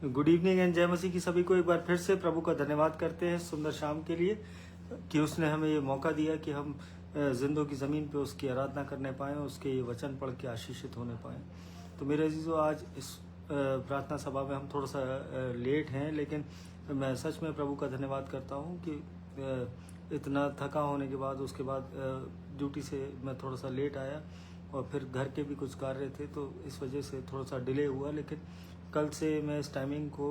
Good evening and जय मसीह की सभी को एक बार फिर से प्रभु का धन्यवाद करते हैं सुंदर शाम के लिए कि उसने हमें ये मौका दिया कि हम जिंदों की ज़मीन पे उसकी आराधना करने पाएँ, उसके ये वचन पढ़ के आशीषित होने पाएँ। तो मेरे अजीज़ों, आज इस प्रार्थना सभा में हम थोड़ा सा लेट हैं, लेकिन मैं सच में प्रभु का धन्यवाद करता हूँ कि इतना थका होने के बाद उसके बाद ड्यूटी से मैं थोड़ा सा लेट आया और फिर घर के भी कुछ कार्य थे, तो इस वजह से थोड़ा सा डिले हुआ। लेकिन कल से मैं इस टाइमिंग को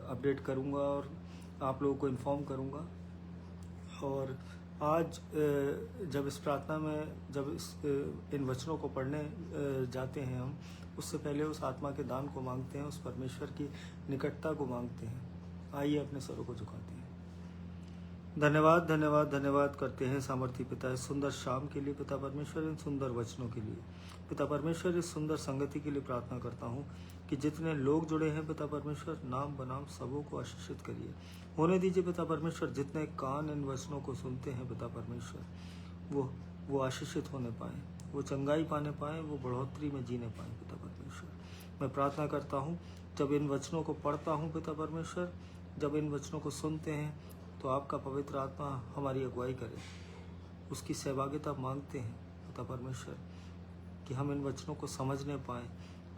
अपडेट करूंगा और आप लोगों को इन्फॉर्म करूंगा। और आज जब इस प्रार्थना में इन वचनों को पढ़ने जाते हैं हम, उससे पहले उस आत्मा के दान को मांगते हैं, उस परमेश्वर की निकटता को मांगते हैं। आइए अपने सरों को झुकाते हैं। धन्यवाद धन्यवाद धन्यवाद करते हैं सामर्थी पिता इस सुंदर शाम के लिए, पिता परमेश्वर इन सुंदर वचनों के लिए, पिता परमेश्वर इस सुंदर संगति के लिए प्रार्थना करता हूँ कि जितने लोग जुड़े हैं पिता परमेश्वर, नाम बनाम सबों को आशीषित करिए, होने दीजिए पिता परमेश्वर। जितने कान इन वचनों को सुनते हैं पिता परमेश्वर, वो आशीषित होने पाएँ, वो चंगाई पाने पाएँ, वो बढ़ोतरी में जीने पाएँ पिता परमेश्वर। मैं प्रार्थना करता हूँ जब इन वचनों को पढ़ता हूँ पिता परमेश्वर, जब इन वचनों को सुनते हैं तो आपका पवित्र आत्मा हमारी अगुवाई करे, उसकी सहभागिता मांगते हैं पिता परमेश्वर कि हम इन वचनों को समझने पाएँ,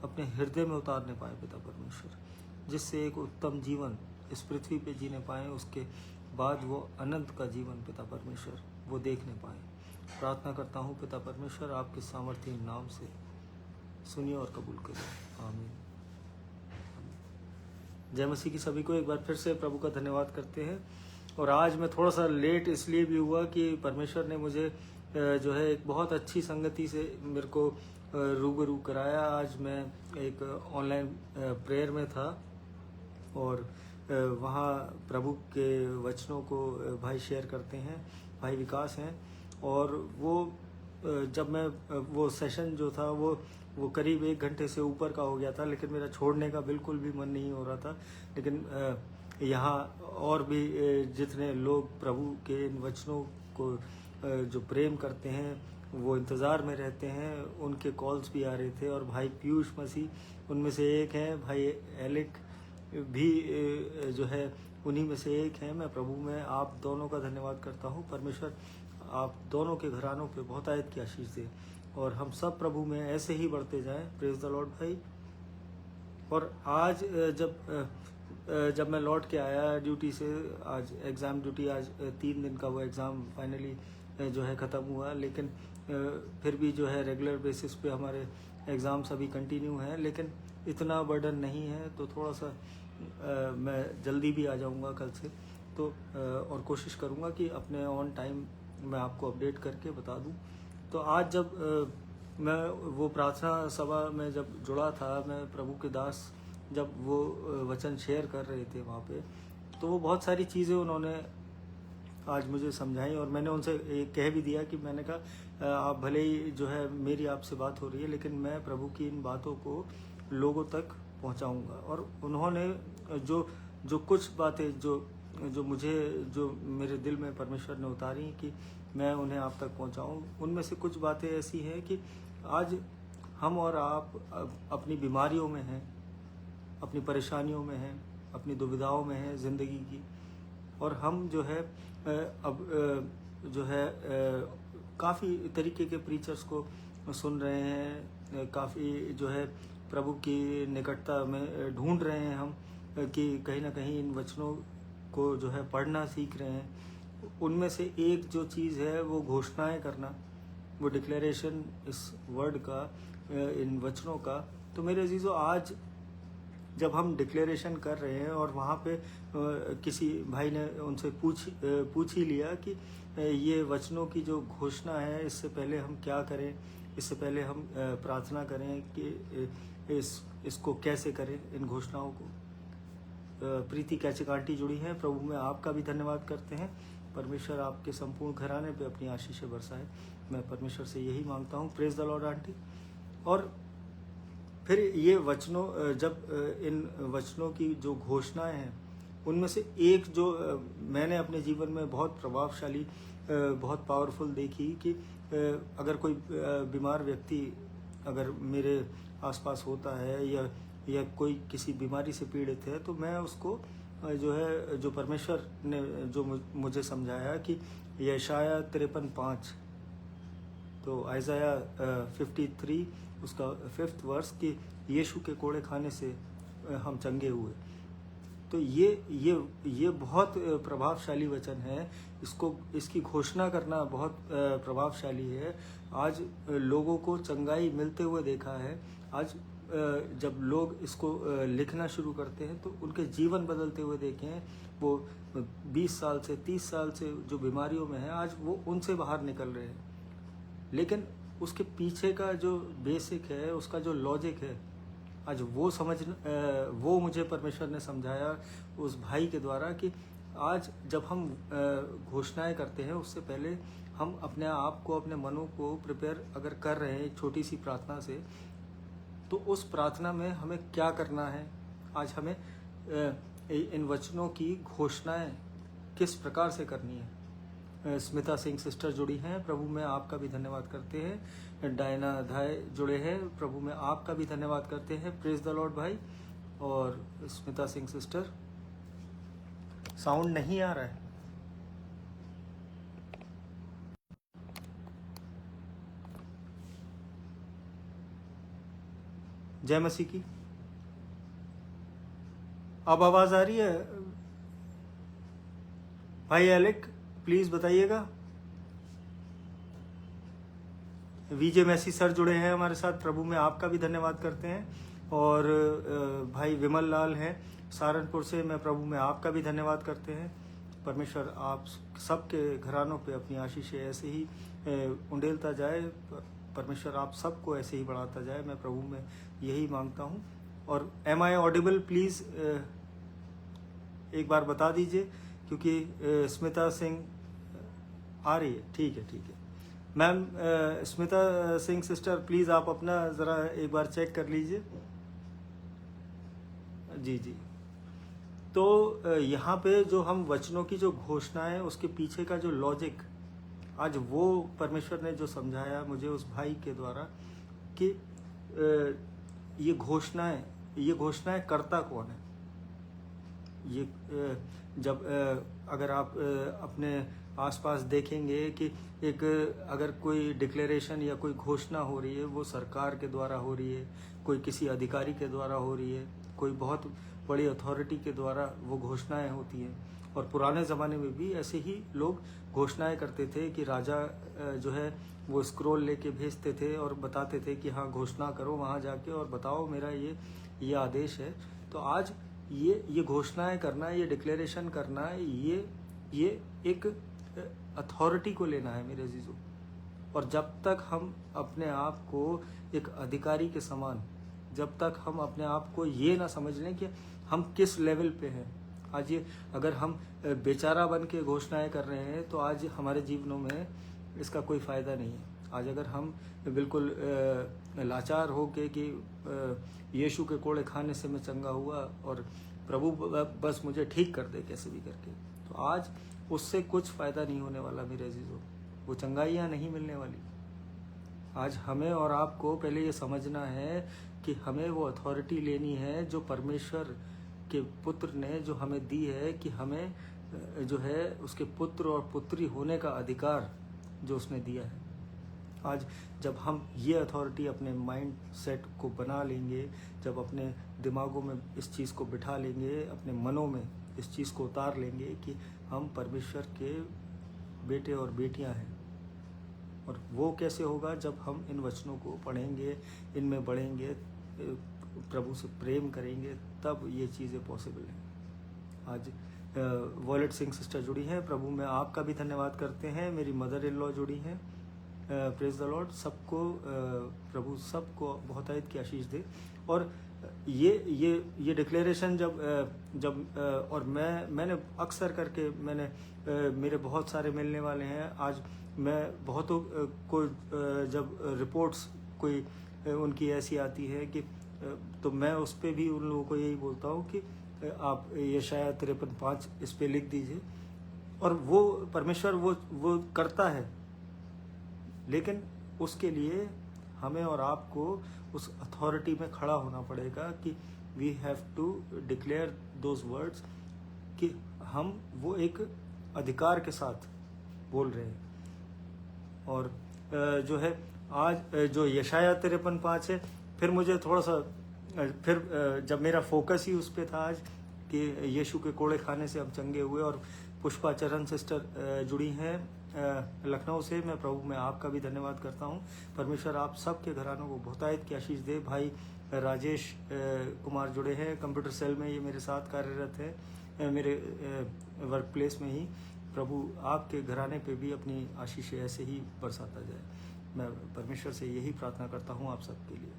अपने हृदय में उतारने पाएँ पिता परमेश्वर, जिससे एक उत्तम जीवन इस पृथ्वी पे जीने पाएँ, उसके बाद वो अनंत का जीवन पिता परमेश्वर वो देखने पाएँ। प्रार्थना करता हूँ पिता परमेश्वर, आपके सामर्थ्य नाम से सुनिए और कबूल करिए, आमीन। जय मसीह की सभी को एक बार फिर से प्रभु का धन्यवाद करते हैं। और आज मैं थोड़ा सा लेट इसलिए भी हुआ कि परमेश्वर ने मुझे जो है एक बहुत अच्छी संगति से मेरे को रूबरू कराया। आज मैं एक ऑनलाइन प्रेयर में था और वहाँ प्रभु के वचनों को भाई शेयर करते हैं, भाई विकास हैं, और वो जब मैं वो सेशन जो था वो करीब 1 घंटे से ऊपर का हो गया था, लेकिन मेरा छोड़ने का बिल्कुल भी मन नहीं हो रहा था। लेकिन यहाँ और भी जितने लोग प्रभु के इन वचनों को जो प्रेम करते हैं, वो इंतज़ार में रहते हैं, उनके कॉल्स भी आ रहे थे। और भाई पीयूष मसीह उनमें से एक हैं, भाई एलिक भी जो है उन्हीं में से एक हैं। मैं प्रभु में आप दोनों का धन्यवाद करता हूँ। परमेश्वर आप दोनों के घरानों पे बहुत आयत की आशीष दे और हम सब प्रभु में ऐसे ही बढ़ते जाएं। प्रेज द लॉर्ड भाई। और आज जब मैं लौट के आया ड्यूटी से, आज एग्ज़ाम ड्यूटी, आज 3 दिन का वो एग्ज़ाम फाइनली जो है ख़त्म हुआ, लेकिन फिर भी जो है रेगुलर बेसिस पे हमारे एग्ज़ाम्स अभी कंटिन्यू हैं, लेकिन इतना बर्डन नहीं है, तो थोड़ा सा मैं जल्दी भी आ जाऊंगा कल से। तो और कोशिश करूंगा कि अपने ऑन टाइम मैं आपको अपडेट करके बता दूं। तो आज जब मैं वो प्रार्थना सभा में जब जुड़ा था, मैं प्रभु के दास जब वो वचन शेयर कर रहे थे वहाँ पे, तो वो बहुत सारी चीज़ें उन्होंने आज मुझे समझाई और मैंने उनसे कह भी दिया कि मैंने कहा आप भले ही जो है मेरी आपसे बात हो रही है, लेकिन मैं प्रभु की इन बातों को लोगों तक पहुंचाऊंगा। और उन्होंने जो कुछ बातें जो मुझे, जो मेरे दिल में परमेश्वर ने उतारी कि मैं उन्हें आप तक पहुंचाऊं, उनमें से कुछ बातें ऐसी हैं कि आज हम और आप अपनी बीमारियों में हैं, अपनी परेशानियों में हैं, अपनी दुविधाओं में हैं ज़िंदगी की, और हम जो है जो है काफ़ी तरीके के प्रीचर्स को सुन रहे हैं, काफ़ी जो है प्रभु की निकटता में ढूंढ रहे हैं हम कि कहीं ना कहीं इन वचनों को जो है पढ़ना सीख रहे हैं। उनमें से एक जो चीज़ है वो घोषणाएं करना, वो डिक्लेरेशन इस वर्ड का, इन वचनों का। तो मेरे अजीज़ों, आज जब हम डिक्लेरेशन कर रहे हैं और वहाँ पे किसी भाई ने उनसे पूछ ही लिया कि ये वचनों की जो घोषणा है, इससे पहले हम क्या करें, इससे पहले हम प्रार्थना करें कि इसको कैसे करें, इन घोषणाओं को। प्रीति कैचिकांटी जुड़ी हैं, प्रभु में आपका भी धन्यवाद करते हैं। परमेश्वर आपके संपूर्ण घराने पे अपनी आशीषें बरसाए, मैं परमेश्वर से यही मांगता हूँ। Praise the Lord aunty. और फिर ये वचनों, जब इन वचनों की जो घोषणाएं हैं, उनमें से एक जो मैंने अपने जीवन में बहुत प्रभावशाली, बहुत पावरफुल देखी कि अगर कोई बीमार व्यक्ति अगर मेरे आसपास होता है या या कोई किसी बीमारी से पीड़ित है, तो मैं उसको जो है, जो परमेश्वर ने जो मुझे समझाया कि यशाया 53:5, तो आइज़ाया 53 उसका 5th वर्स कि यीशु के कोड़े खाने से हम चंगे हुए। तो ये बहुत प्रभावशाली वचन है। इसकी घोषणा करना बहुत प्रभावशाली है। आज लोगों को चंगाई मिलते हुए देखा है। आज जब लोग इसको लिखना शुरू करते हैं तो उनके जीवन बदलते हुए देखे हैं। वो 20 साल से 30 साल से जो बीमारियों में है, आज वो उनसे बाहर निकल रहे हैं। लेकिन उसके पीछे का जो बेसिक है, उसका जो लॉजिक है, आज वो मुझे परमेश्वर ने समझाया उस भाई के द्वारा कि आज जब हम घोषणाएं करते हैं, उससे पहले हम अपने आप को, अपने मनों को प्रिपेयर अगर कर रहे हैं एक छोटी सी प्रार्थना से, तो उस प्रार्थना में हमें क्या करना है। आज हमें इन वचनों की घोषणाएं किस प्रकार से करनी है। स्मिता सिंह सिस्टर जुड़ी हैं, प्रभु में आपका भी धन्यवाद करते हैं। डायना धाय जुड़े हैं, प्रभु में आपका भी धन्यवाद करते हैं। प्रेज द लॉर्ड भाई। और स्मिता सिंह सिस्टर, साउंड नहीं आ रहा है। जय मसीह की। अब आवाज आ रही है भाई एलेक, प्लीज बताइएगा। विजय मैसी सर जुड़े हैं हमारे साथ, प्रभु में आपका भी धन्यवाद करते हैं। और भाई विमल लाल हैं सहारनपुर से, मैं प्रभु में आपका भी धन्यवाद करते हैं। परमेश्वर आप सबके घरानों पे अपनी आशीषें ऐसे ही उंडेलता जाए। परमेश्वर आप सबको ऐसे ही बढ़ाता जाए, मैं प्रभु में यही मांगता हूँ। और एम आई ऑडिबल, प्लीज़ एक बार बता दीजिए, क्योंकि स्मिता सिंह आ रही है। ठीक है ma'am. Smita Singh sister, please आप अपना ज़रा एक बार चेक कर लीजिए। जी। तो यहाँ पे जो हम वचनों की जो घोषणा है, उसके पीछे का जो लॉजिक, आज वो परमेश्वर ने जो समझाया मुझे उस भाई के द्वारा कि ये घोषणाएं करता कौन है। ये जब अगर आप अपने आसपास देखेंगे कि एक अगर कोई डिक्लेरेशन या कोई घोषणा हो रही है, वो सरकार के द्वारा हो रही है, कोई किसी अधिकारी के द्वारा हो रही है, कोई बहुत बड़ी अथॉरिटी के द्वारा वो घोषणाएं होती हैं। और पुराने ज़माने में भी ऐसे ही लोग घोषणाएं करते थे कि राजा जो है वो स्क्रोल लेके भेजते थे और बताते थे कि हाँ घोषणा करो वहाँ जाके और बताओ मेरा ये आदेश है। तो आज ये घोषणाएं करना, ये डिक्लेरेशन करना, ये एक अथॉरिटी को लेना है मेरे अजीजों। और जब तक हम अपने आप को एक अधिकारी के समान, जब तक हम अपने आप को ये ना समझ लें कि हम किस लेवल पे हैं, आज ये अगर हम बेचारा बन के घोषणाएं कर रहे हैं, तो आज हमारे जीवनों में इसका कोई फ़ायदा नहीं है। आज अगर हम बिल्कुल लाचार हो के कि यीशु के कोड़े खाने से मैं चंगा हुआ और प्रभु बस मुझे ठीक कर दे कैसे भी करके, तो आज उससे कुछ फ़ायदा नहीं होने वाला मेरे अजीजों। वो चंगाइयाँ नहीं मिलने वाली। आज हमें और आपको पहले ये समझना है कि हमें वो अथॉरिटी लेनी है जो परमेश्वर के पुत्र ने जो हमें दी है, कि हमें जो है उसके पुत्र और पुत्री होने का अधिकार जो उसने दिया है। आज जब हम ये अथॉरिटी अपने माइंड सेट को बना लेंगे, जब अपने दिमागों में इस चीज़ को बिठा लेंगे, अपने मनों में इस चीज़ को उतार लेंगे कि हम परमेश्वर के बेटे और बेटियां हैं। और वो कैसे होगा? जब हम इन वचनों को पढ़ेंगे, इनमें बढ़ेंगे, प्रभु से प्रेम करेंगे, तब ये चीज़ें पॉसिबल हैं। आज वॉलेट सिंह सिस्टर जुड़ी हैं, प्रभु में आपका भी धन्यवाद करते हैं। मेरी मदर इन लॉ जुड़ी हैं, प्रेज द लॉर्ड। सबको प्रभु सबको बहुतायत की आशीष दे। और ये डिक्लेरेशन जब और मैंने अक्सर करके मेरे बहुत सारे मिलने वाले हैं। आज मैं बहुतों को जब रिपोर्ट्स कोई उनकी ऐसी आती है कि तो मैं उस पर भी उन लोगों को यही बोलता हूँ कि आप यशाया 53:5 इस पे लिख दीजिए। और वो परमेश्वर वो करता है, लेकिन उसके लिए हमें और आपको उस अथॉरिटी में खड़ा होना पड़ेगा कि we have to declare those words कि हम वो एक अधिकार के साथ बोल रहे हैं। और जो है आज जो यशाया 53:5 है, फिर मुझे थोड़ा सा फिर जब मेरा फोकस ही उस पर था आज कि यीशु के कोड़े खाने से हम चंगे हुए, और पुष्पा चरण सिस्टर जुड़ी हैं लखनऊ से, मैं प्रभु में आपका भी धन्यवाद करता हूँ। परमेश्वर आप सबके घरानों को बहुतायत की आशीष दे। भाई राजेश कुमार जुड़े हैं कंप्यूटर सेल में, ये मेरे साथ कार्यरत है मेरे वर्क प्लेस में ही। प्रभु आपके घराने पे भी अपनी आशीष ऐसे ही बरसाता जाए, मैं परमेश्वर से यही प्रार्थना करता हूँ आप सबके लिए।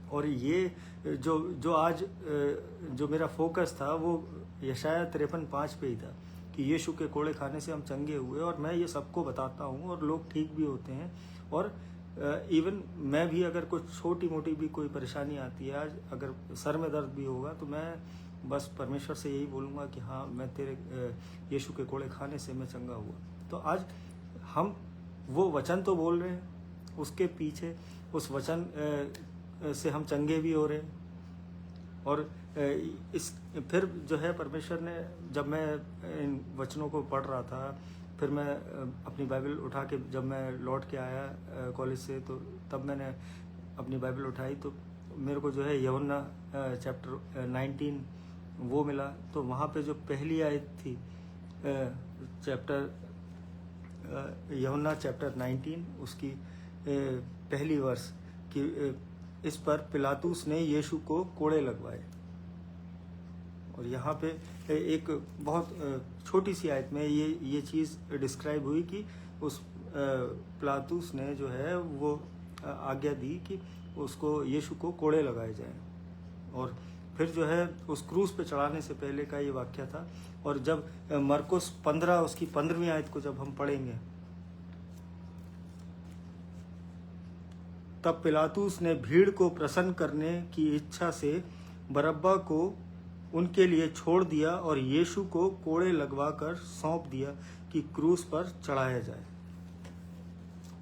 और ये जो आज जो मेरा फोकस था वो यशाया 53:5 पे ही था कि यीशु के कोड़े खाने से हम चंगे हुए, और मैं ये सबको बताता हूँ और लोग ठीक भी होते हैं। और इवन मैं भी अगर कुछ छोटी मोटी भी कोई परेशानी आती है, आज अगर सर में दर्द भी होगा तो मैं बस परमेश्वर से यही बोलूँगा कि हाँ, मैं तेरे यीशु के कोड़े खाने से मैं चंगा हुआ। तो आज हम वो वचन तो बोल रहे हैं, उसके पीछे उस वचन से हम चंगे भी हो रहे हैं। और इस फिर जो है परमेश्वर ने, जब मैं इन वचनों को पढ़ रहा था, फिर मैं अपनी बाइबल उठा के जब मैं लौट के आया कॉलेज से, तो तब मैंने अपनी बाइबल उठाई तो मेरे को जो है यूहन्ना चैप्टर 19 वो मिला। तो वहाँ पे जो पहली आयत थी यूहन्ना चैप्टर 19 उसकी पहली वर्ष कि इस पर पिलातुस ने यीशु को कोड़े लगवाए। और यहाँ पे एक बहुत छोटी सी आयत में ये चीज़ डिस्क्राइब हुई कि उस पिलातुस ने जो है वो आज्ञा दी कि उसको यीशु को कोड़े लगाए जाएं। और फिर जो है उस क्रूस पे चढ़ाने से पहले का ये वाक्य था। और जब मरकुस 15 उसकी 15वीं आयत को जब हम पढ़ेंगे, तब पिलातुस ने भीड़ को प्रसन्न करने की इच्छा से बरअब्बा को उनके लिए छोड़ दिया और यीशु को कोड़े लगवाकर सौंप दिया कि क्रूस पर चढ़ाया जाए।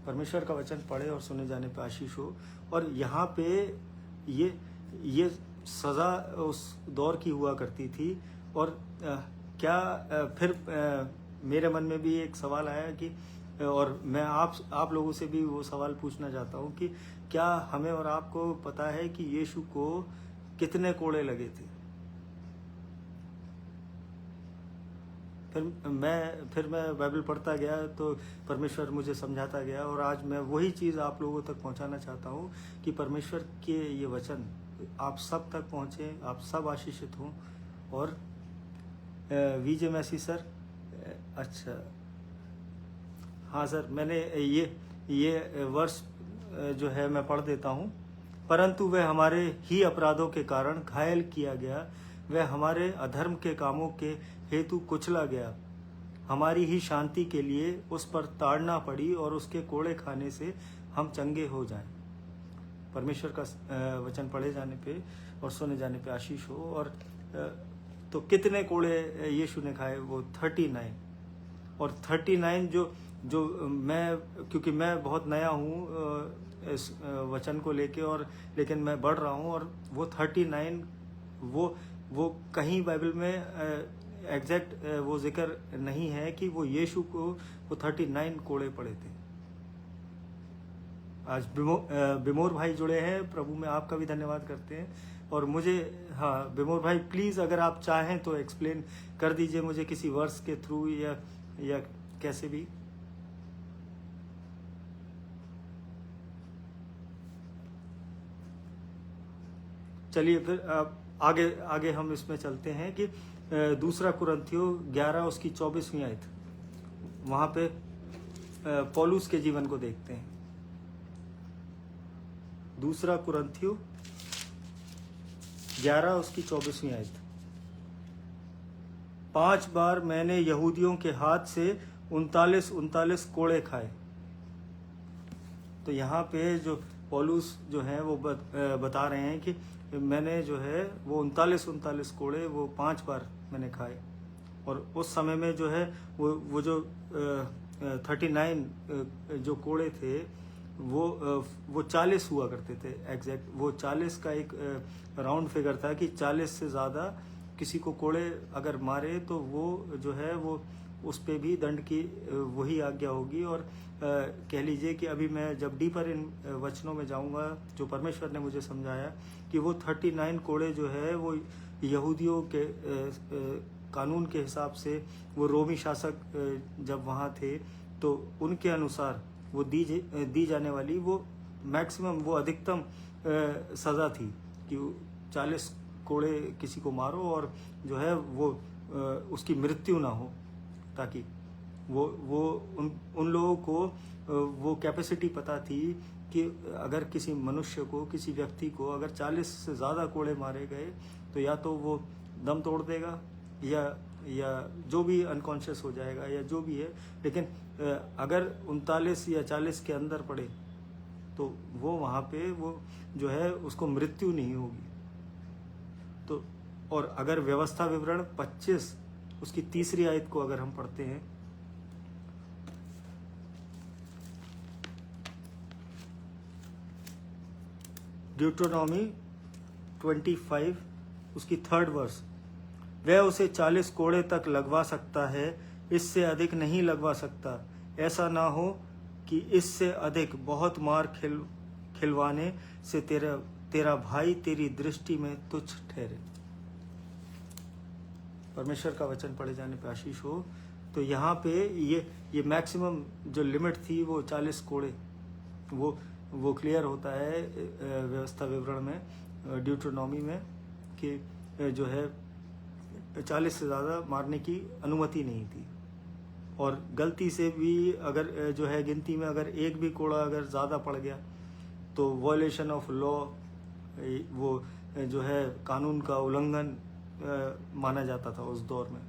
परमेश्वर का वचन पढ़े और सुने जाने पर आशीष हो। और यहाँ पे ये सज़ा उस दौर की हुआ करती थी। और फिर मेरे मन में भी एक सवाल आया कि, और मैं आप लोगों से भी वो सवाल पूछना चाहता हूँ कि क्या हमें और आपको पता है कि यीशु को कितने कोड़े लगे थे? फिर मैं बाइबल पढ़ता गया तो परमेश्वर मुझे समझाता गया। और आज मैं वही चीज़ आप लोगों तक पहुंचाना चाहता हूं कि परमेश्वर के ये वचन आप सब तक पहुंचे, आप सब आशीषित हों। और विजय मैसी सर, अच्छा हाँ सर, मैंने ये वर्ष जो है मैं पढ़ देता हूँ। परंतु वह हमारे ही अपराधों के कारण घायल किया गया, वह हमारे अधर्म के कामों के हेतु कुचला गया, हमारी ही शांति के लिए उस पर ताड़ना पड़ी और उसके कोड़े खाने से हम चंगे हो जाएं। परमेश्वर का वचन पढ़े जाने पे और सुने जाने पे आशीष हो। और तो कितने कोड़े यीशु ने खाए? वो 39। और 39 जो मैं, क्योंकि मैं बहुत नया हूँ इस वचन को लेके, और लेकिन मैं बढ़ रहा हूँ। और वो 39 वो कहीं बाइबल में एग्जैक्ट वो जिक्र नहीं है कि वो यीशु को वो 39 कोड़े पड़े थे। आज बिमोर भाई जुड़े हैं, प्रभु में आपका भी धन्यवाद करते हैं। और मुझे, हाँ बिमोर भाई, प्लीज़ अगर आप चाहें तो एक्सप्लेन कर दीजिए मुझे किसी वर्स के थ्रू या कैसे भी। चलिए फिर आगे हम इसमें चलते हैं कि दूसरा कुरिन्थियों 11 उसकी 24वीं आयत, वहाँ पे पौलुस के जीवन को देखते हैं। दूसरा कुरिन्थियों 11 उसकी 24वीं आयत। 5 बार मैंने यहूदियों के हाथ से 39 कोड़े खाए। तो यहाँ पे जो पौलुस जो है वो बता रहे हैं कि मैंने जो है वो 39 कोड़े वो 5 बार मैंने खाए। और उस समय में जो है वो जो 39 जो कोड़े थे वो 40 हुआ करते थे एग्जैक्ट। वो 40 का एक राउंड फिगर था कि 40 से ज़्यादा किसी को कोड़े अगर मारे तो वो जो है वो उस पे भी दंड की वही आज्ञा होगी। और कह लीजिए कि अभी मैं जब डीपर इन वचनों में जाऊंगा, जो परमेश्वर ने मुझे समझाया कि वो 39 कोड़े जो है वो यहूदियों के कानून के हिसाब से, वो रोमी शासक जब वहाँ थे तो उनके अनुसार वो दी जाने वाली वो मैक्सिमम, वो अधिकतम सज़ा थी कि 40 कोड़े किसी को मारो और जो है वो उसकी मृत्यु ना हो, ताकि वो उन लोगों को वो कैपेसिटी पता थी कि अगर किसी मनुष्य को, किसी व्यक्ति को अगर 40 से ज़्यादा कोड़े मारे गए तो या तो वो दम तोड़ देगा या जो भी अनकॉन्शियस हो जाएगा या जो भी है। लेकिन अगर 39 या 40 के अंदर पड़े तो वो वहाँ पे वो जो है उसको मृत्यु नहीं होगी। तो और अगर व्यवस्था विवरण 25 उसकी 3री आयत को अगर हम पढ़ते हैं, ड्यूटरोनॉमी 25 उसकी 3rd वर्स, वह उसे 40 कोड़े तक लगवा सकता है, इससे अधिक नहीं लगवा सकता। ऐसा ना हो कि इससे अधिक बहुत मार खिलवाने से तेरा भाई तेरी दृष्टि में तुच्छ ठहरे। परमेश्वर का वचन पढ़े जाने पे आशीष हो। तो यहाँ पे ये मैक्सिमम जो लिमिट थी वो 40 कोड़े, वो क्लियर होता है व्यवस्था विवरण में, ड्यूटरोनॉमी में, कि जो है 40 से ज़्यादा मारने की अनुमति नहीं थी। और गलती से भी अगर जो है गिनती में अगर एक भी कोड़ा अगर ज़्यादा पड़ गया तो वॉयलेशन ऑफ लॉ, वो जो है कानून का उल्लंघन माना जाता था उस दौर में।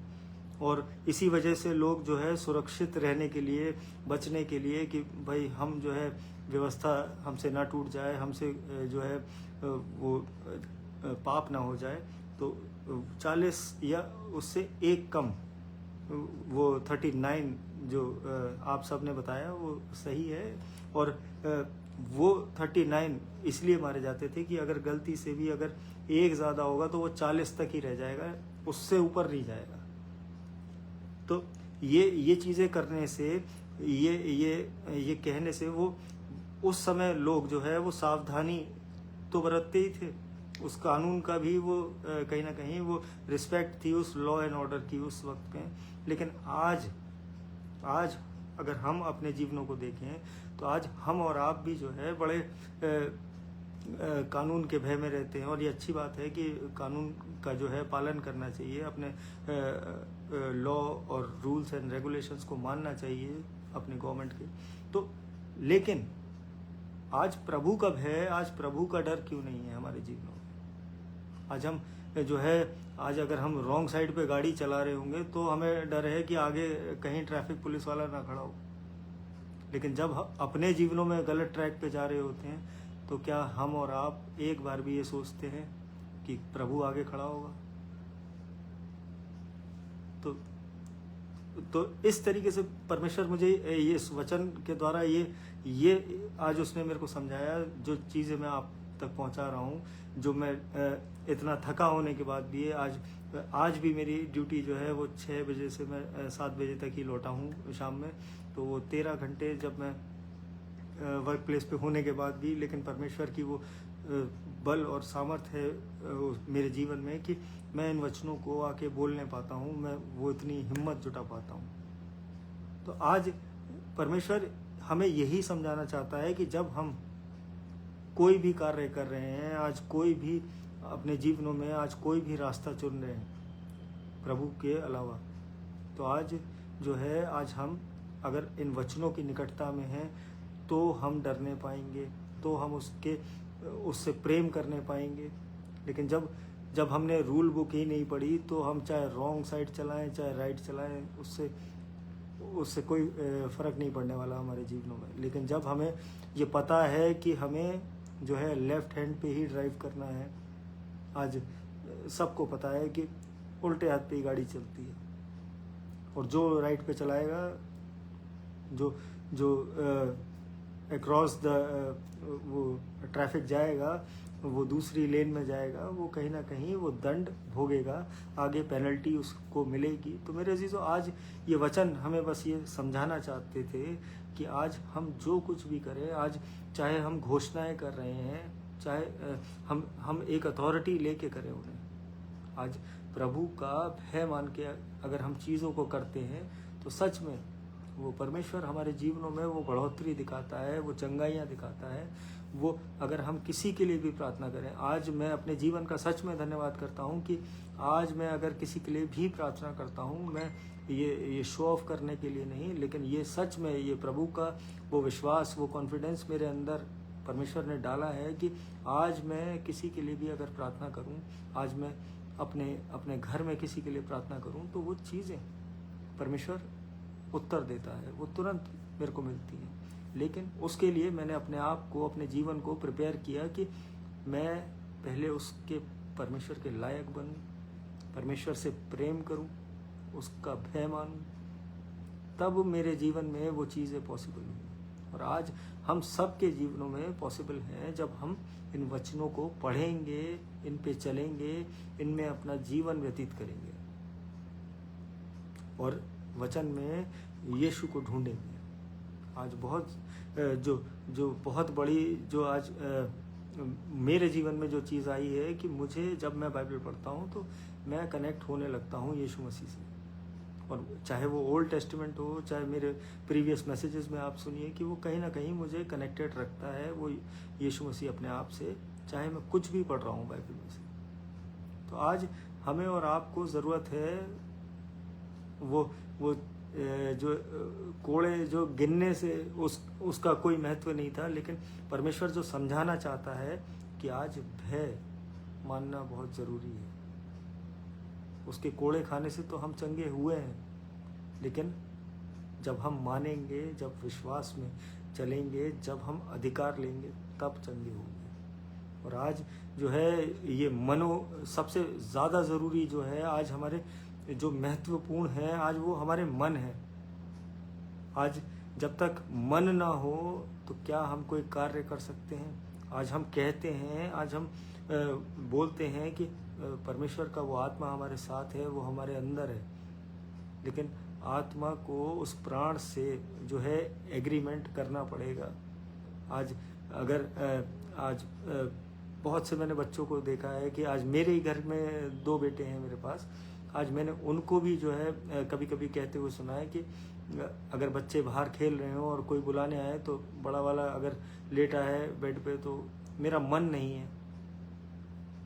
और इसी वजह से लोग जो है सुरक्षित रहने के लिए, बचने के लिए कि भाई हम जो है व्यवस्था हमसे ना टूट जाए, हमसे जो है वो पाप ना हो जाए, तो 40 या उससे एक कम, वो 39 जो आप सब ने बताया वो सही है। और वो 39 इसलिए मारे जाते थे कि अगर गलती से भी अगर एक ज़्यादा होगा तो वो 40 तक ही रह जाएगा, उससे ऊपर नहीं जाएगा। तो ये चीज़ें करने से, ये कहने से वो उस समय लोग जो है वो सावधानी तो बरतते ही थे, उस कानून का भी वो कहीं ना कहीं वो रिस्पेक्ट थी उस लॉ एंड ऑर्डर की उस वक्त में। लेकिन आज अगर हम अपने जीवनों को देखें तो आज हम और आप भी जो है बड़े कानून के भय में रहते हैं। और ये अच्छी बात है कि कानून का जो है पालन करना चाहिए, अपने लॉ और रूल्स एंड रेगुलेशंस को मानना चाहिए अपने गवर्नमेंट के। तो लेकिन आज प्रभु का भय, आज प्रभु का डर क्यों नहीं है हमारे जीवनों में? आज हम जो है, आज अगर हम रॉन्ग साइड पे गाड़ी चला रहे होंगे तो हमें डर है कि आगे कहीं ट्रैफिक पुलिस वाला ना खड़ा हो। लेकिन जब अपने जीवनों में गलत ट्रैक पे जा रहे होते हैं तो क्या हम और आप एक बार भी ये सोचते हैं कि प्रभु आगे खड़ा होगा? तो इस तरीके से परमेश्वर मुझे ये इस वचन के द्वारा ये आज उसने मेरे को समझाया, जो चीज़ें मैं आप तक पहुंचा रहा हूँ, जो मैं इतना थका होने के बाद भी आज भी मेरी ड्यूटी जो है वो 6 बजे से मैं 7 बजे तक ही लौटा हूँ शाम में। तो वो 13 घंटे जब मैं वर्क प्लेस पे होने के बाद भी, लेकिन परमेश्वर की वो बल और सामर्थ्य है मेरे जीवन में कि मैं इन वचनों को आके बोलने पाता हूँ, मैं वो इतनी हिम्मत जुटा पाता हूँ। तो आज परमेश्वर हमें यही समझाना चाहता है कि जब हम कोई भी कार्य कर रहे हैं, आज कोई भी अपने जीवनों में आज कोई भी रास्ता चुन रहे हैं प्रभु के अलावा, तो आज जो है, आज हम अगर इन वचनों की निकटता में हैं तो हम डरने पाएंगे, तो हम उससे प्रेम करने पाएंगे। लेकिन जब हमने रूल बुक ही नहीं पढ़ी तो हम चाहे रॉन्ग साइड चलाएं चाहे राइट चलाएं, उससे कोई फ़र्क नहीं पड़ने वाला हमारे जीवनों में। लेकिन जब हमें ये पता है कि हमें जो है लेफ़्ट हैंड पे ही ड्राइव करना है, आज सबको पता है कि उल्टे हाथ पे ही गाड़ी चलती है, और जो राइट पे चलाएगा, जो अक्रॉस द वो ट्रैफिक जाएगा, वो दूसरी लेन में जाएगा, वो कहीं ना कहीं वो दंड भोगेगा, आगे पेनल्टी उसको मिलेगी। तो मेरे अजीज़ों, आज ये वचन हमें बस ये समझाना चाहते थे कि आज हम जो कुछ भी करें, आज चाहे हम घोषणाएं कर रहे हैं, चाहे हम एक अथॉरिटी लेके करें उन्हें, आज प्रभु का भय मान के अगर हम चीज़ों को करते हैं तो सच में वो परमेश्वर हमारे जीवनों में वो बढ़ोतरी दिखाता है, वो चंगाइयाँ दिखाता है। वो अगर हम किसी के लिए भी प्रार्थना करें, आज मैं अपने जीवन का सच में धन्यवाद करता हूँ कि आज मैं अगर किसी के लिए भी प्रार्थना करता हूँ, मैं ये शो ऑफ करने के लिए नहीं, लेकिन ये सच में ये प्रभु का वो विश्वास, वो कॉन्फिडेंस मेरे अंदर परमेश्वर ने डाला है कि आज मैं किसी के लिए भी अगर प्रार्थना करूँ, आज मैं अपने घर में किसी के लिए प्रार्थना करूँ, तो वो चीज़ें परमेश्वर उत्तर देता है, वो तुरंत मेरे को मिलती है। लेकिन उसके लिए मैंने अपने आप को, अपने जीवन को प्रिपेयर किया कि मैं पहले उसके परमेश्वर के लायक बनूं, परमेश्वर से प्रेम करूं, उसका भय मानूं, तब मेरे जीवन में वो चीज़ें पॉसिबल हुई। और आज हम सब के जीवनों में पॉसिबल हैं जब हम इन वचनों को पढ़ेंगे, इन पे चलेंगे, इनमें अपना जीवन व्यतीत करेंगे और वचन में यीशु को ढूंढेंगे। आज बहुत जो बहुत बड़ी जो आज मेरे जीवन में जो चीज़ आई है कि मुझे जब मैं बाइबल पढ़ता हूँ तो मैं कनेक्ट होने लगता हूँ यीशु मसीह से। और चाहे वो ओल्ड टेस्टिमेंट हो, चाहे मेरे प्रीवियस मैसेजेस में आप सुनिए कि वो कहीं ना कहीं मुझे कनेक्टेड रखता है वो यीशु मसीह अपने आप से, चाहे मैं कुछ भी पढ़ रहा हूँ बाइबल में से। तो आज हमें और आपको ज़रूरत है वो जो कोड़े जो गिनने से उसका कोई महत्व नहीं था, लेकिन परमेश्वर जो समझाना चाहता है कि आज भय मानना बहुत ज़रूरी है। उसके कोड़े खाने से तो हम चंगे हुए हैं, लेकिन जब हम मानेंगे, जब विश्वास में चलेंगे, जब हम अधिकार लेंगे, तब चंगे होंगे। और आज जो है ये सबसे ज़्यादा ज़रूरी जो है आज हमारे जो महत्वपूर्ण है, आज वो हमारे मन है। आज जब तक मन ना हो तो क्या हम कोई कार्य कर सकते हैं? आज हम कहते हैं, आज हम बोलते हैं कि परमेश्वर का वो आत्मा हमारे साथ है, वो हमारे अंदर है, लेकिन आत्मा को उस प्राण से जो है एग्रीमेंट करना पड़ेगा। आज अगर आज बहुत से मैंने बच्चों को देखा है कि आज मेरे ही घर में 2 बेटे हैं मेरे पास, आज मैंने उनको भी जो है कभी कभी कहते हुए सुना है कि अगर बच्चे बाहर खेल रहे हो और कोई बुलाने आए तो बड़ा वाला अगर लेटा है बेड पे तो मेरा मन नहीं है।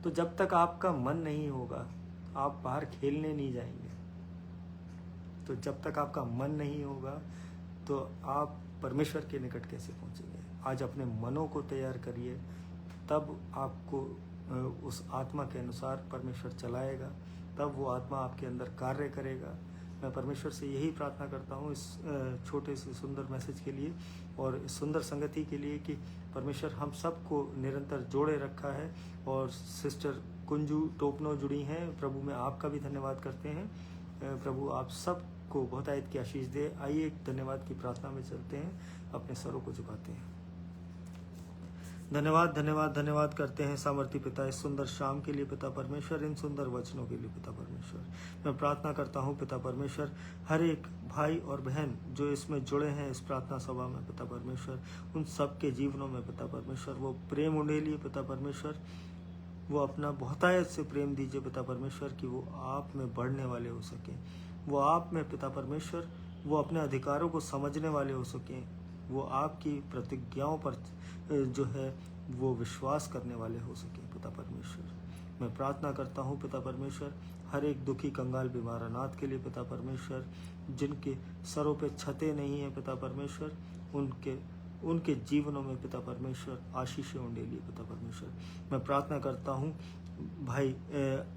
तो जब तक आपका मन नहीं होगा आप बाहर खेलने नहीं जाएंगे। तो जब तक आपका मन नहीं होगा तो आप परमेश्वर के निकट कैसे पहुंचेंगे? आज अपने मनों को तैयार करिए, तब आपको उस आत्मा के अनुसार परमेश्वर चलाएगा, तब वो आत्मा आपके अंदर कार्य करेगा। मैं परमेश्वर से यही प्रार्थना करता हूँ इस छोटे से सुंदर मैसेज के लिए और इस सुंदर संगति के लिए कि परमेश्वर हम सबको निरंतर जोड़े रखा है। और सिस्टर कुंजू टोपनो जुड़ी हैं, प्रभु में आपका भी धन्यवाद करते हैं। प्रभु आप सबको बहुत आयत की आशीष दे। आइए एक धन्यवाद की प्रार्थना में चलते हैं, अपने सरों को झुकाते हैं। धन्यवाद धन्यवाद धन्यवाद करते हैं सामर्थी पिता इस सुंदर शाम के लिए पिता परमेश्वर, इन सुंदर वचनों के लिए पिता परमेश्वर। मैं प्रार्थना करता हूं पिता परमेश्वर, हर एक भाई और बहन जो इसमें जुड़े हैं इस प्रार्थना सभा में पिता परमेश्वर, उन सब के जीवनों में पिता परमेश्वर वो प्रेम उंडेलिए पिता परमेश्वर, वो अपना बहुतायत से प्रेम दीजिए पिता परमेश्वर कि वो आप में बढ़ने वाले हो सकें, वो आप में पिता परमेश्वर वो अपने अधिकारों को समझने वाले हो सकें, वो आपकी प्रतिज्ञाओं पर जो है वो विश्वास करने वाले हो सके पिता परमेश्वर। मैं प्रार्थना करता हूँ पिता परमेश्वर हर एक दुखी कंगाल बीमार अनाथ के लिए पिता परमेश्वर, जिनके सरों पे छतें नहीं है पिता परमेश्वर, उनके जीवनों में पिता परमेश्वर आशीषें उंडेलिए पिता परमेश्वर। मैं प्रार्थना करता हूँ भाई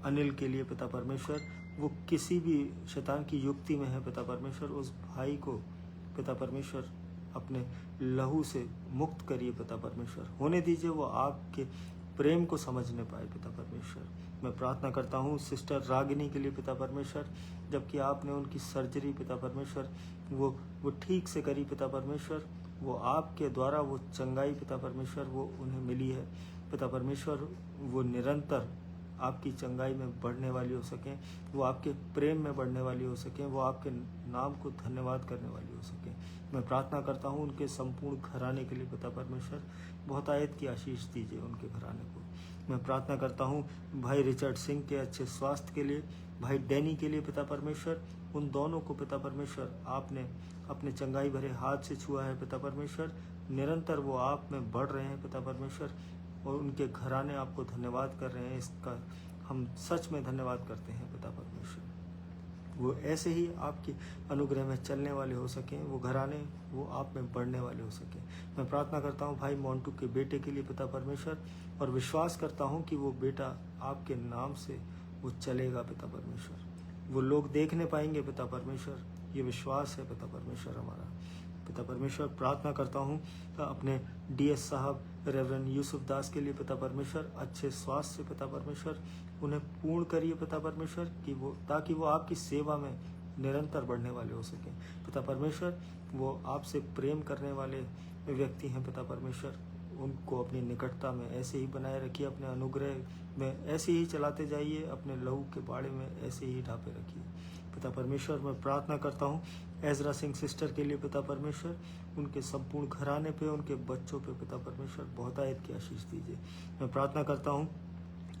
अनिल के लिए पिता परमेश्वर, वो किसी भी शैतान की युक्ति में है पिता परमेश्वर, उस भाई को पिता परमेश्वर अपने लहू से मुक्त करिए पिता परमेश्वर, होने दीजिए वो आपके प्रेम को समझने पाए पिता परमेश्वर। मैं प्रार्थना करता हूँ सिस्टर रागिनी के लिए पिता परमेश्वर, जबकि आपने उनकी सर्जरी पिता परमेश्वर वो ठीक से करी पिता परमेश्वर, वो आपके द्वारा वो चंगाई पिता परमेश्वर वो उन्हें मिली है। पिता परमेश्वर वो निरंतर आपकी चंगाई में बढ़ने वाली हो सकें, वो आपके प्रेम में बढ़ने वाली हो सकें, वो आपके नाम को धन्यवाद करने वाली हो सकें। मैं प्रार्थना करता हूँ उनके संपूर्ण घराने के लिए पिता परमेश्वर बहुतायत की आशीष दीजिए उनके घराने को। मैं प्रार्थना करता हूँ भाई रिचर्ड सिंह के अच्छे स्वास्थ्य के लिए, भाई डैनी के लिए पिता परमेश्वर, उन दोनों को पिता परमेश्वर आपने अपने चंगाई भरे हाथ से छुआ है पिता परमेश्वर। निरंतर वो आप में बढ़ रहे हैं पिता परमेश्वर, और उनके घराने आपको धन्यवाद कर रहे हैं। इसका हम सच में धन्यवाद करते हैं पिता परमेश्वर। वो ऐसे ही आपके अनुग्रह में चलने वाले हो सकें, वो घराने वो आप में बढ़ने वाले हो सकें। मैं प्रार्थना करता हूँ भाई मोंटू के बेटे के लिए पिता परमेश्वर, और विश्वास करता हूँ कि वो बेटा आपके नाम से वो चलेगा पिता परमेश्वर। वो लोग देखने पाएंगे पिता परमेश्वर, ये विश्वास है पिता परमेश्वर हमारा। पिता परमेश्वर प्रार्थना करता हूँ अपने DS साहब रेवरेंड यूसुफ दास के लिए पिता परमेश्वर, अच्छे स्वास्थ्य से पिता परमेश्वर उन्हें पूर्ण करिए पिता परमेश्वर, कि वो ताकि वो आपकी सेवा में निरंतर बढ़ने वाले हो सकें पिता परमेश्वर। वो आपसे प्रेम करने वाले व्यक्ति हैं पिता परमेश्वर, उनको अपनी निकटता में ऐसे ही बनाए रखिए, अपने अनुग्रह में ऐसे ही चलाते जाइए, अपने लहू के बाड़े में ऐसे ही ढापे रखिए पिता परमेश्वर। मैं प्रार्थना करता हूँ एजरा सिंह सिस्टर के लिए पिता परमेश्वर, उनके संपूर्ण घराने पे, उनके बच्चों पे पिता परमेश्वर बहुतायत की आशीष दीजिए। मैं प्रार्थना करता हूँ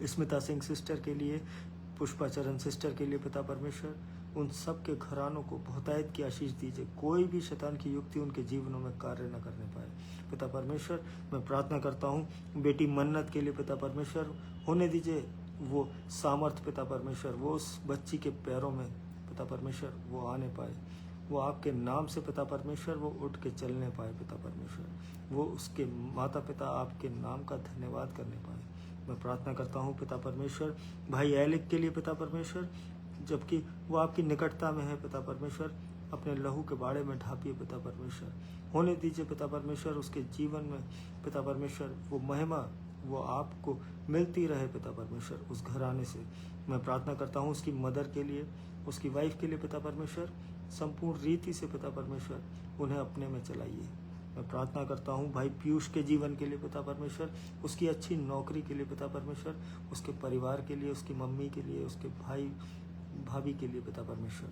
स्मिता सिंह सिस्टर के लिए, पुष्पा चरण सिस्टर के लिए पिता परमेश्वर, उन सब के घरानों को बहुतायत की आशीष दीजिए। कोई भी शैतान की युक्ति उनके जीवनों में कार्य न करने पाए पिता परमेश्वर। मैं प्रार्थना करता हूँ बेटी मन्नत के लिए पिता परमेश्वर, होने दीजिए वो सामर्थ पिता परमेश्वर, वो उस बच्ची के पैरों में पिता परमेश्वर वो आने पाए, वो आपके नाम से पिता परमेश्वर वो उठ के चलने पाए पिता परमेश्वर, वो उसके माता पिता आपके नाम का धन्यवाद करने पाए। मैं प्रार्थना करता हूँ पिता परमेश्वर भाई एलिक के लिए पिता परमेश्वर, जबकि वो आपकी निकटता में है पिता परमेश्वर, अपने लहू के बाड़े में ढापिए पिता परमेश्वर। होने दीजिए पिता परमेश्वर उसके जीवन में पिता परमेश्वर वो महिमा वो आपको मिलती रहे पिता परमेश्वर उस घराने से। मैं प्रार्थना करता हूँ उसकी मदर के लिए, उसकी वाइफ के लिए पिता परमेश्वर, संपूर्ण रीति से पिता परमेश्वर उन्हें अपने में चलाइए। मैं प्रार्थना करता हूँ भाई पीयूष के जीवन के लिए पिता परमेश्वर, उसकी अच्छी नौकरी के लिए पिता परमेश्वर, उसके परिवार के लिए, उसकी मम्मी के लिए, उसके भाई भाभी के लिए पिता परमेश्वर,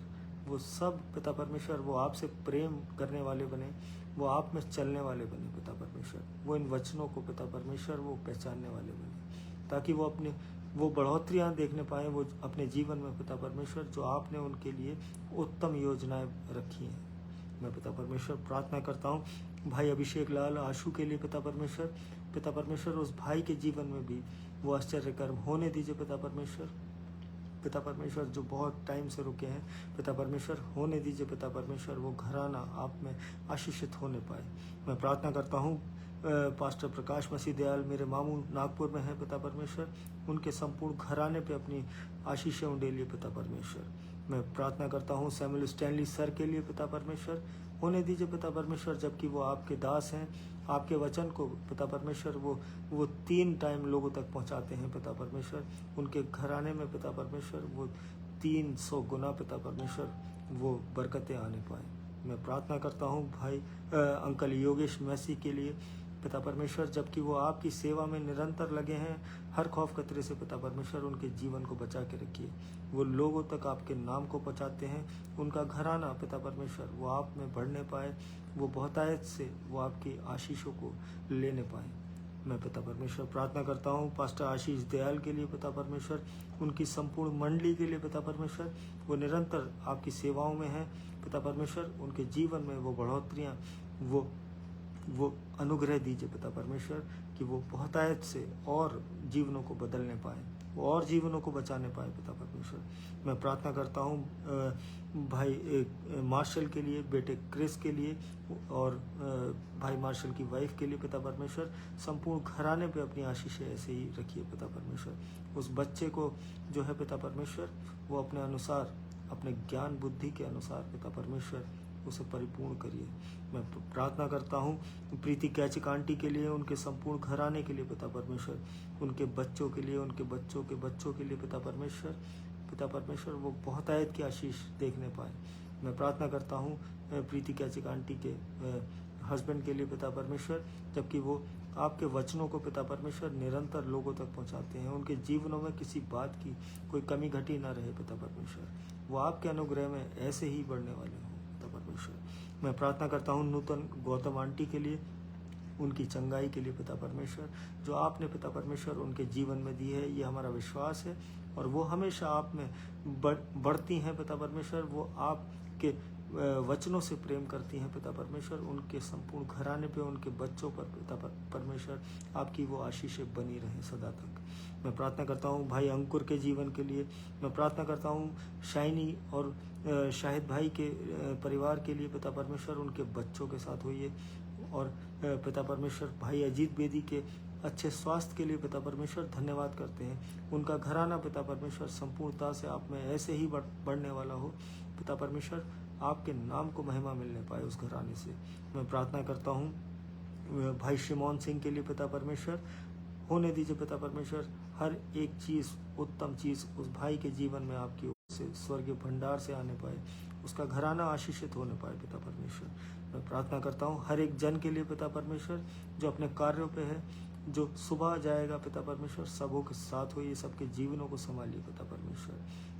वो सब पिता परमेश्वर वो आपसे प्रेम करने वाले बने, वो आप में चलने वाले बने पिता परमेश्वर, वो इन वचनों को पिता परमेश्वर वो पहचानने वाले बने, ताकि वो अपने वो बढ़ोतरियाँ देखने पाएँ वो अपने जीवन में पिता परमेश्वर, जो आपने उनके लिए उत्तम योजनाएं रखी हैं। मैं पिता परमेश्वर प्रार्थना करता हूँ भाई अभिषेक लाल आशु के लिए पिता परमेश्वर उस भाई के जीवन में भी वो आश्चर्य कर्म होने दीजिए पिता परमेश्वर, जो बहुत टाइम से रुके हैं पिता परमेश्वर, होने दीजिए पिता परमेश्वर, वो घराना आप में आशीषित होने पाए। मैं प्रार्थना करता हूँ पास्टर प्रकाश मसीह दयाल मेरे मामू नागपुर में है पिता परमेश्वर, उनके संपूर्ण घराने पे अपनी आशीषें उंडेलिए पिता परमेश्वर। मैं प्रार्थना करता हूँ सैमुअल स्टैनली सर के लिए पिता परमेश्वर, होने दीजिए पिता परमेश्वर, जबकि वो आपके दास हैं, आपके वचन को पिता परमेश्वर वो 3 टाइम लोगों तक पहुंचाते हैं पिता परमेश्वर, उनके घराने में पिता परमेश्वर वो 300 गुना पिता परमेश्वर वो बरकतें आने पाए। मैं प्रार्थना करता हूँ भाई अंकल योगेश मैसी के लिए पिता परमेश्वर, जबकि वो आपकी सेवा में निरंतर लगे हैं, हर खौफ खतरे से पिता परमेश्वर उनके जीवन को बचा के रखिए। वो लोगों तक आपके नाम को पहुंचाते हैं, उनका घराना पिता परमेश्वर वो आप में बढ़ने पाए, वो बहुतायत से वो आपकी आशीषों को लेने पाए। मैं पिता परमेश्वर प्रार्थना करता हूँ पास्टर आशीष दयाल के लिए पिता परमेश्वर, उनकी संपूर्ण मंडली के लिए पिता परमेश्वर, वो निरंतर आपकी सेवाओं में हैं पिता परमेश्वर, उनके जीवन में वो बढ़ोतरियाँ वो अनुग्रह दीजिए पिता परमेश्वर, कि वो बहुतायत से और जीवनों को बदलने पाए, वो और जीवनों को बचाने पाए पिता परमेश्वर। मैं प्रार्थना करता हूँ भाई मार्शल के लिए, बेटे क्रिस के लिए, और भाई मार्शल की वाइफ के लिए पिता परमेश्वर, संपूर्ण घराने पे अपनी आशीषें ऐसे ही रखिए पिता परमेश्वर। उस बच्चे को जो है पिता परमेश्वर वो अपने अनुसार, अपने ज्ञान बुद्धि के अनुसार पिता परमेश्वर उसे परिपूर्ण करिए। मैं प्रार्थना करता हूँ प्रीति कैचिक आंटी के लिए, उनके संपूर्ण घराने के लिए पिता परमेश्वर, उनके बच्चों के लिए, उनके बच्चों के बच्चों के लिए पिता परमेश्वर वो बहुतायत की आशीष देखने पाए। मैं प्रार्थना करता हूँ प्रीति कैचिक आंटी के हस्बैंड के लिए पिता परमेश्वर, जबकि वो आपके वचनों को पिता परमेश्वर निरंतर लोगों तक पहुंचाते हैं। उनके जीवनों में किसी बात की कोई कमी घटी ना रहे पिता परमेश्वर, वो आपके अनुग्रह में ऐसे ही बढ़ने वाले हों पिता परमेश्वर। मैं प्रार्थना करता हूँ नूतन गौतम आंटी के लिए, उनकी चंगाई के लिए पिता परमेश्वर, जो आपने पिता परमेश्वर उनके जीवन में दी है, ये हमारा विश्वास है। और वो हमेशा आप में बढ़ती हैं पिता परमेश्वर, वो आपके वचनों से प्रेम करती हैं पिता परमेश्वर। उनके संपूर्ण घराने पे, उनके बच्चों पर पिता परमेश्वर आपकी वो आशीषें बनी रहें सदा तक। मैं प्रार्थना करता हूँ भाई अंकुर के जीवन के लिए, मैं प्रार्थना करता हूँ शाइनी और शाहिद भाई के परिवार के लिए पिता परमेश्वर, उनके बच्चों के साथ होइए। और पिता परमेश्वर भाई अजीत बेदी के अच्छे स्वास्थ्य के लिए पिता परमेश्वर धन्यवाद करते हैं। उनका घराना पिता परमेश्वर संपूर्णता से आप में ऐसे ही बढ़ने वाला हो पिता परमेश्वर, आपके नाम को महिमा मिलने पाए उस घराने से। मैं प्रार्थना करता हूँ भाई शिमोन सिंह के लिए पिता परमेश्वर, होने दीजिए पिता परमेश्वर हर एक चीज़, उत्तम चीज़ उस भाई के जीवन में आपकी ओर से स्वर्गीय भंडार से आने पाए, उसका घराना आशीषित होने पाए पिता परमेश्वर। मैं प्रार्थना करता हूँ हर एक जन के लिए पिता परमेश्वर, जो अपने कार्यों पे है, जो सुबह जाएगा पिता परमेश्वर, सबों के साथ होइए, सबके जीवनों को संभालिए पिता परमेश्वर।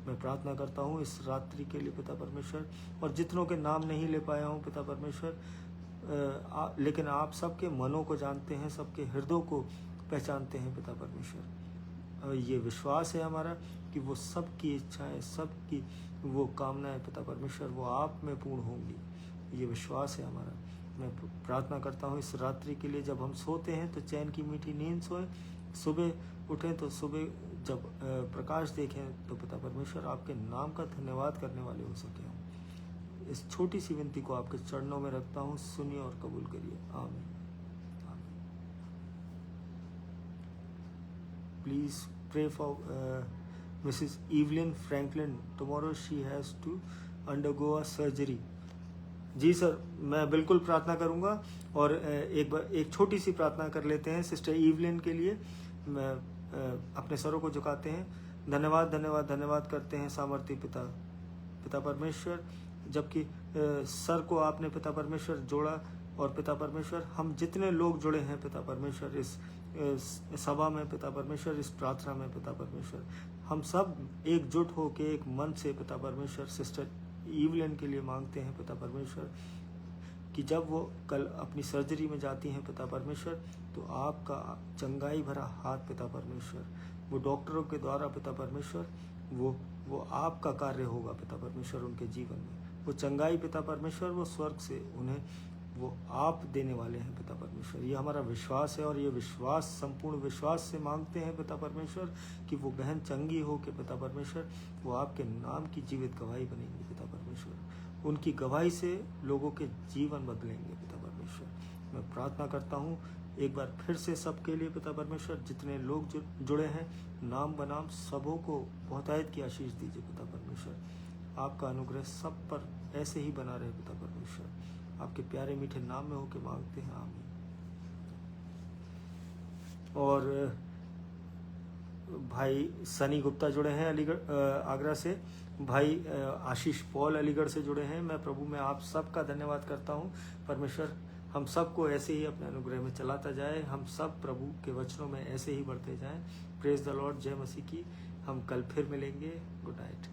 मैं प्रार्थना करता हूँ इस रात्रि के लिए पिता परमेश्वर, और जितनों के नाम नहीं ले पाया हूँ पिता परमेश्वर, लेकिन आप सबके मनों को जानते हैं, सबके हृदयों को पहचानते हैं पिता परमेश्वर। ये विश्वास है हमारा कि वो सबकी इच्छाएं, सबकी वो कामनाएं पिता परमेश्वर वो आप में पूर्ण होंगी, ये विश्वास है हमारा। मैं प्रार्थना करता हूँ इस रात्रि के लिए, जब हम सोते हैं तो चैन की मीठी नींद सोएं, सुबह उठें तो सुबह जब प्रकाश देखें तो पिता परमेश्वर आपके नाम का धन्यवाद करने वाले हो सके हम। इस छोटी सी विनती को आपके चरणों में रखता हूँ, सुनिए और कबूल करिए। आमीन। Please pray for Mrs. Evelyn Franklin. Tomorrow she has to undergo a surgery. जी सर, मैं बिल्कुल प्रार्थना करूंगा। और एक छोटी सी प्रार्थना कर लेते हैं सिस्टर ईवलिन के लिए। मैं अपने सरों को झुकाते हैं, धन्यवाद धन्यवाद धन्यवाद करते हैं सामर्थी पिता परमेश्वर, जबकि सर को आपने पिता परमेश्वर जोड़ा, और पिता परमेश्वर हम जितने लोग जुड़े हैं पिता परमेश्वर इस सभा में पिता परमेश्वर, इस प्रार्थना में पिता परमेश्वर, हम सब एकजुट होकर एक मन से पिता परमेश्वर सिस्टर ईवलिन के लिए मांगते हैं पिता परमेश्वर, कि जब वो कल अपनी सर्जरी में जाती हैं पिता परमेश्वर, तो आपका चंगाई भरा हाथ पिता परमेश्वर, वो डॉक्टरों के द्वारा पिता परमेश्वर वो आपका कार्य होगा पिता परमेश्वर उनके जीवन में। वो चंगाई पिता परमेश्वर वो स्वर्ग से उन्हें वो आप देने वाले हैं पिता परमेश्वर। ये हमारा विश्वास है, और ये विश्वास संपूर्ण विश्वास से मांगते हैं पिता परमेश्वर कि वो बहन चंगी हो के पिता परमेश्वर वो आपके नाम की जीवित गवाही बनेंगी पिता परमेश्वर। उनकी गवाही से लोगों के जीवन बदलेंगे पिता परमेश्वर। मैं प्रार्थना करता हूँ एक बार फिर से सबके लिए पिता परमेश्वर, जितने लोग जुड़े हैं नाम बनाम सबों को बहुतायत की आशीष दीजिए पिता परमेश्वर। आपका अनुग्रह सब पर ऐसे ही बना रहे पिता परमेश्वर। आपके प्यारे मीठे नाम में होके मांगते हैं, आमीन। और भाई सनी गुप्ता जुड़े हैं अलीगढ़ आगरा से, भाई आशीष पॉल अलीगढ़ से जुड़े हैं। मैं प्रभु में आप सबका धन्यवाद करता हूं। परमेश्वर हम सबको ऐसे ही अपने अनुग्रह में चलाता जाए, हम सब प्रभु के वचनों में ऐसे ही बढ़ते जाएं। प्रेज द लॉर्ड, जय मसीह की। हम कल फिर मिलेंगे। Good night.